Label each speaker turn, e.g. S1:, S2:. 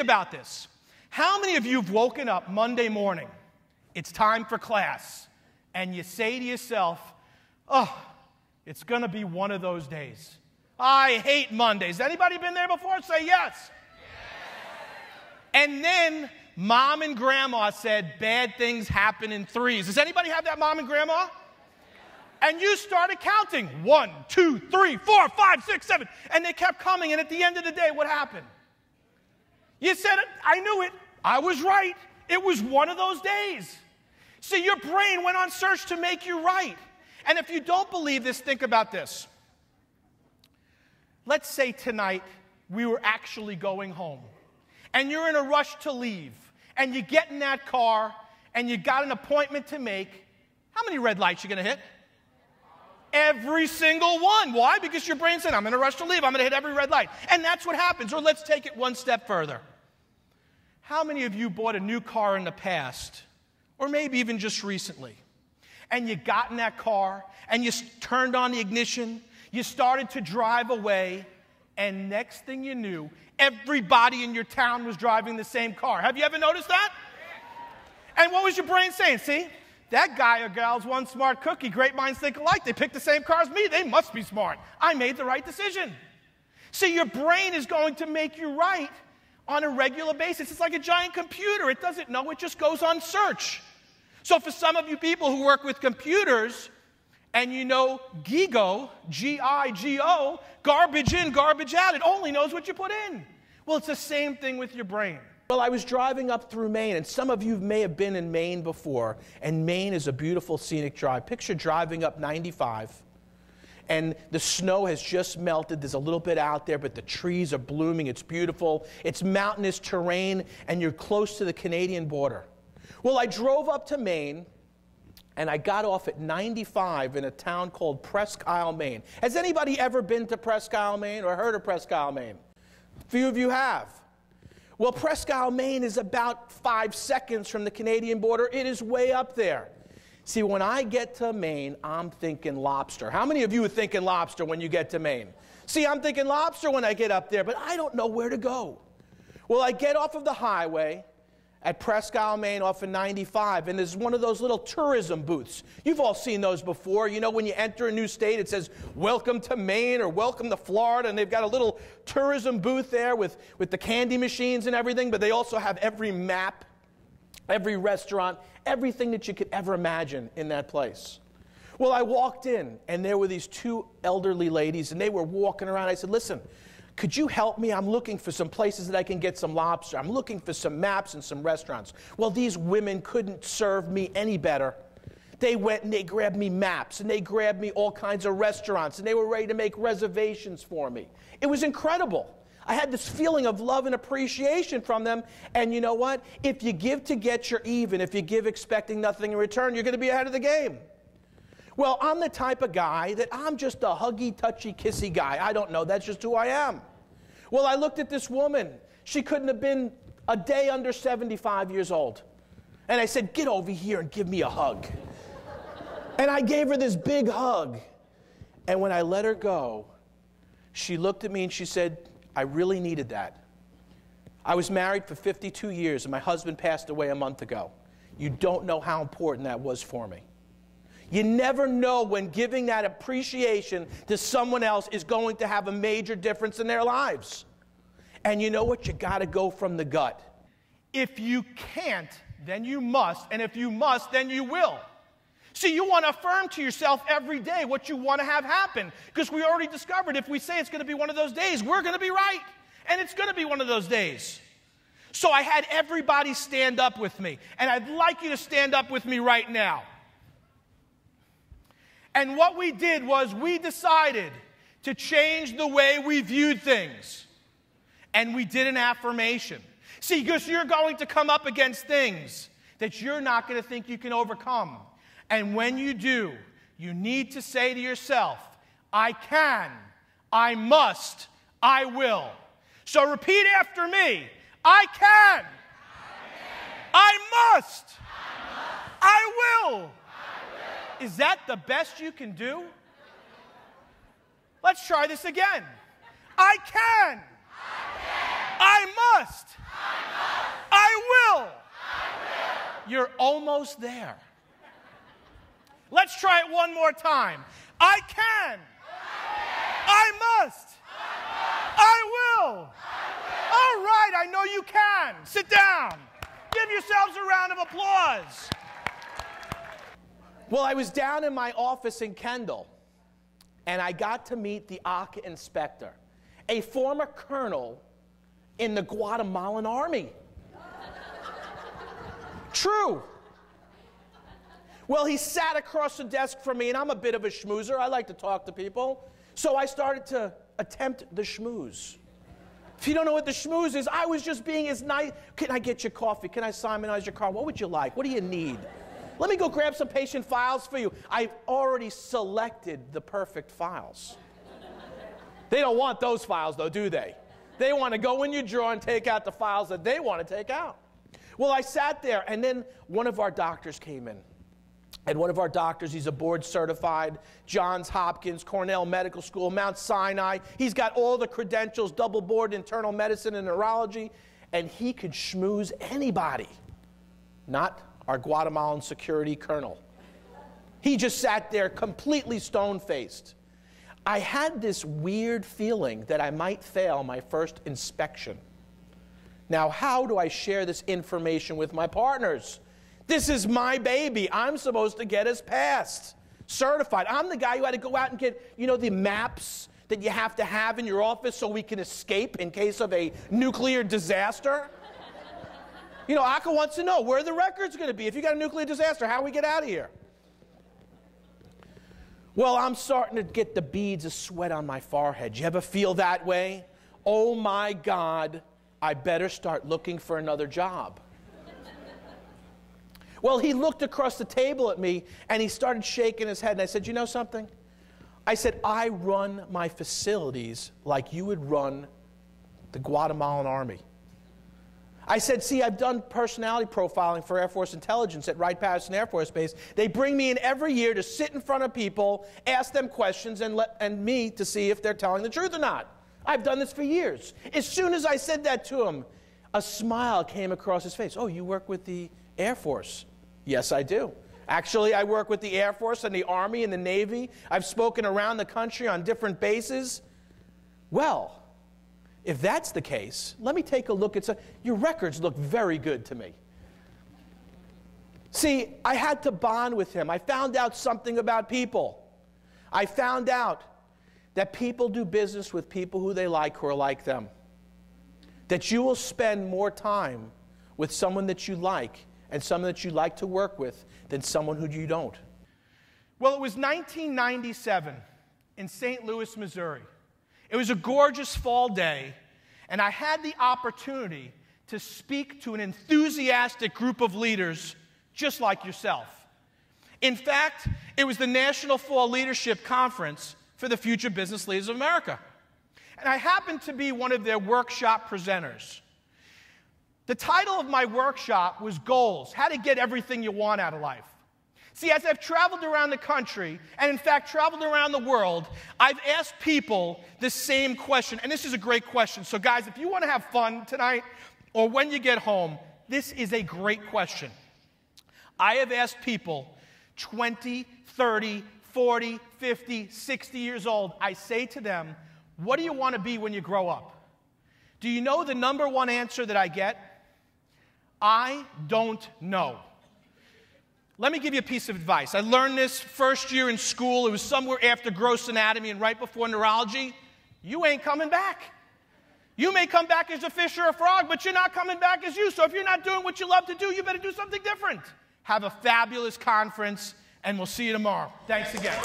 S1: about this. How many of you have woken up Monday morning, it's time for class, and you say to yourself, oh, it's going to be one of those days. I hate Mondays. Anybody been there before? Say yes. And then mom and grandma said bad things happen in threes. Does anybody have that mom and grandma? And you started counting. 1, 2, 3, 4, 5, 6, 7. And they kept coming. And at the end of the day, what happened? You said it. I knew it. I was right. It was one of those days. See, your brain went on search to make you right. And if you don't believe this, think about this. Let's say tonight we were actually going home. And you're in a rush to leave. And you get in that car. And you got an appointment to make. How many red lights are you going to hit? Every single one. Why? Because your brain said, I'm in a rush to leave. I'm going to hit every red light. And that's what happens. Or let's take it one step further. How many of you bought a new car in the past? Or maybe even just recently. And you got in that car. And you turned on the ignition. You started to drive away. And next thing you knew, everybody in your town was driving the same car. Have you ever noticed that? And what was your brain saying? See? That guy or gal's one smart cookie. Great minds think alike. They picked the same car as me. They must be smart. I made the right decision. See, your brain is going to make you right on a regular basis. It's like a giant computer. It doesn't know. It just goes on search. So for some of you people who work with computers, and you know GIGO, G-I-G-O, garbage in, garbage out, it only knows what you put in. Well, it's the same thing with your brain. Well, I was driving up through Maine, and some of you may have been in Maine before, and Maine is a beautiful scenic drive. Picture driving up 95, and the snow has just melted. There's a little bit out there, but the trees are blooming. It's beautiful. It's mountainous terrain, and you're close to the Canadian border. Well, I drove up to Maine, and I got off at 95 in a town called Presque Isle, Maine. Has anybody ever been to Presque Isle, Maine, or heard of Presque Isle, Maine? A few of you have. Well, Presque Isle, Maine is about 5 seconds from the Canadian border. It is way up there. See, when I get to Maine, I'm thinking lobster. How many of you are thinking lobster when you get to Maine? See, I'm thinking lobster when I get up there, but I don't know where to go. Well, I get off of the highway at Presque Isle, Maine, off of 95, and there's one of those little tourism booths. You've all seen those before. You know, when you enter a new state, it says, welcome to Maine or welcome to Florida, and they've got a little tourism booth there with the candy machines and everything, but they also have every map, every restaurant, everything that you could ever imagine in that place. Well, I walked in, and there were these 2 elderly ladies, and they were walking around. I said, listen, could you help me? I'm looking for some places that I can get some lobster. I'm looking for some maps and some restaurants. Well, these women couldn't serve me any better. They went and they grabbed me maps, and they grabbed me all kinds of restaurants, and they were ready to make reservations for me. It was incredible. I had this feeling of love and appreciation from them, and you know what? If you give to get, you're even. If you give expecting nothing in return, you're going to be ahead of the game. Well, I'm the type of guy that I'm just a huggy, touchy, kissy guy. I don't know. That's just who I am. Well, I looked at this woman. She couldn't have been a day under 75 years old. And I said, get over here and give me a hug. And I gave her this big hug. And when I let her go, she looked at me and she said, I really needed that. I was married for 52 years, and my husband passed away a month ago. You don't know how important that was for me. You never know when giving that appreciation to someone else is going to have a major difference in their lives. And you know what? You got to go from the gut. If you can't, then you must. And if you must, then you will. See, you want to affirm to yourself every day what you want to have happen. Because we already discovered if we say it's going to be one of those days, we're going to be right. And it's going to be one of those days. So I had everybody stand up with me. And I'd like you to stand up with me right now. And what we did was we decided to change the way we viewed things. And we did an affirmation. See, because you're going to come up against things that you're not going to think you can overcome. And when you do, you need to say to yourself, I can, I must, I will. So repeat after me. I can, I must, I will. Is that the best you can do? Let's try this again. I can. I must. I will. You're almost there. Let's try it one more time. I can. I must. I will. All right, I know you can. Sit down. Give yourselves a round of applause. Well, I was down in my office in Kendall, and I got to meet the ACA inspector, a former colonel in the Guatemalan army. True. Well, he sat across the desk from me, and I'm a bit of a schmoozer. I like to talk to people. So I started to attempt the schmooze. If you don't know what the schmooze is, I was just being as nice. Can I get you coffee? Can I Simonize your car? What would you like? What do you need? Let me go grab some patient files for you. I've already selected the perfect files. They don't want those files, though, do they? They want to go in your drawer and take out the files that they want to take out. Well, I sat there, and then one of our doctors came in. And one of our doctors, he's a board-certified, Johns Hopkins, Cornell Medical School, Mount Sinai. He's got all the credentials, double board, internal medicine and neurology, and he could schmooze anybody. Not our Guatemalan security colonel. He just sat there completely stone-faced. I had this weird feeling that I might fail my first inspection. Now, how do I share this information with my partners? This is my baby. I'm supposed to get us passed, certified. I'm the guy who had to go out and get, the maps that you have to have in your office so we can escape in case of a nuclear disaster. ACA wants to know where the record's going to be. If you got a nuclear disaster, how do we get out of here? Well, I'm starting to get the beads of sweat on my forehead. You ever feel that way? Oh, my God, I better start looking for another job. Well, he looked across the table at me, and he started shaking his head, and I said, you know something? I said, I run my facilities like you would run the Guatemalan Army. I said, see, I've done personality profiling for Air Force Intelligence at Wright-Patterson Air Force Base. They bring me in every year to sit in front of people, ask them questions, and me to see if they're telling the truth or not. I've done this for years. As soon as I said that to him, a smile came across his face. Oh, you work with the Air Force? Yes, I do. Actually, I work with the Air Force and the Army and the Navy. I've spoken around the country on different bases. Well, if that's the case, let me take a look at your records look very good to me. See, I had to bond with him. I found out something about people. I found out that people do business with people who they like, who are like them. That you will spend more time with someone that you like and someone that you like to work with than someone who you don't. Well, it was 1997 in St. Louis, Missouri. It was a gorgeous fall day, and I had the opportunity to speak to an enthusiastic group of leaders just like yourself. In fact, it was the National Fall Leadership Conference for the Future Business Leaders of America. And I happened to be one of their workshop presenters. The title of my workshop was Goals, How to Get Everything You Want Out of Life. See, as I've traveled around the country, and in fact traveled around the world, I've asked people the same question, and this is a great question. So guys, if you want to have fun tonight, or when you get home, this is a great question. I have asked people 20, 30, 40, 50, 60 years old, I say to them, what do you want to be when you grow up? Do you know the number one answer that I get? I don't know. Let me give you a piece of advice. I learned this first year in school. It was somewhere after gross anatomy and right before neurology. You ain't coming back. You may come back as a fish or a frog, but you're not coming back as you. So if you're not doing what you love to do, you better do something different. Have a fabulous conference, and we'll see you tomorrow. Thanks again.